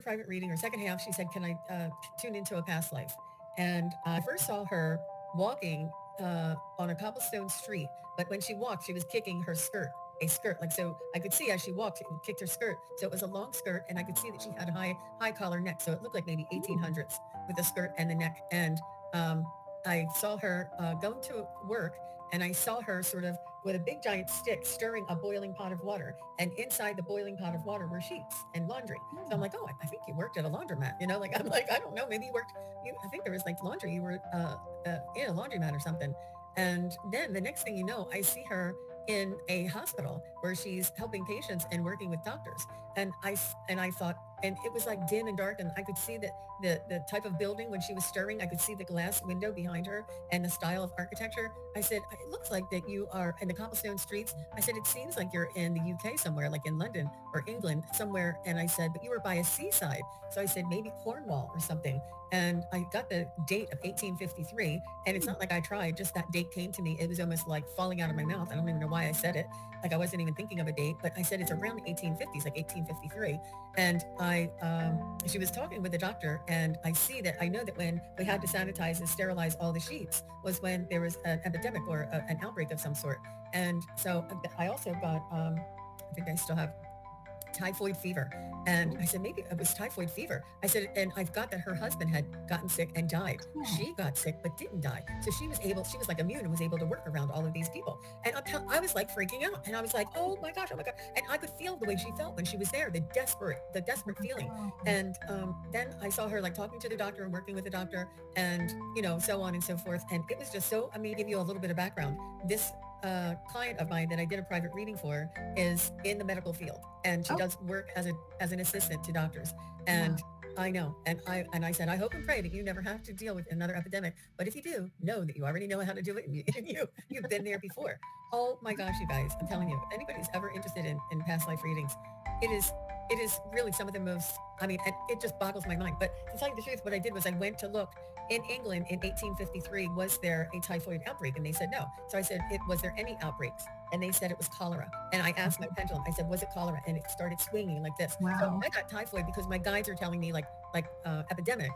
private reading, or second half, she said, can I tune into a past life? And I first saw her walking on a cobblestone street, but when she walked, she was kicking her skirt, a skirt. Like, so I could see as she walked, she kicked her skirt. So it was a long skirt, and I could see that she had a high collar neck. So it looked like maybe Ooh. 1800s with the skirt and the neck. And I saw her going to work, and I saw her sort of with a big giant stick stirring a boiling pot of water. And inside the boiling pot of water were sheets and laundry. So I'm like, oh, I think you worked at a laundromat. Like I'm like, I don't know, maybe you worked. I think there was like laundry. You were in a laundromat or something. And then the next thing you know, I see her in a hospital where she's helping patients and working with doctors. And I thought, and it was like dim and dark, and I could see that the type of building when she was stirring, I could see the glass window behind her and the style of architecture. I said, it looks like that you are in the cobblestone streets. I said, it seems like you're in the UK somewhere, like in London or England somewhere. And I said, but you were by a seaside. So I said, maybe Cornwall or something. And I got the date of 1853. And it's not like I tried, just that date came to me. It was almost like falling out of my mouth. I don't even know why I said it. Like I wasn't even thinking of a date, but I said it's around 1850s, like 1853. And she was talking with the doctor, and I know that when we had to sanitize and sterilize all the sheets was when there was an epidemic or an outbreak of some sort. And so I also got, I think I still have typhoid fever. And I said, maybe it was typhoid fever. I said, and I've got that her husband had gotten sick and died. Oh. She got sick but didn't die. So she was like immune and was able to work around all of these people. And I was like freaking out. And I was like, oh my gosh, oh my God. And I could feel the way she felt when she was there, the desperate feeling. And then I saw her like talking to the doctor and working with the doctor and, so on and so forth. And it was just so, I mean, give you a little bit of background. This client of mine that I did a private reading for is in the medical field, and she Oh, does work as an assistant to doctors. wow. And I know, and I said, I hope and pray that you never have to deal with another epidemic. But if you do, know that you already know how to do it, and you've been there before. Oh my gosh, you guys! I'm telling you, if anybody's ever interested in past life readings, it is it is really some of the most. I mean, and it just boggles my mind. But to tell you the truth, what I did was I went to look in England in 1853, was there a typhoid outbreak? And they said no. So I said, was there any outbreaks? And they said it was cholera. And I asked my pendulum, I said, was it cholera? And it started swinging like this. So Wow. I got typhoid because my guides are telling me like epidemic.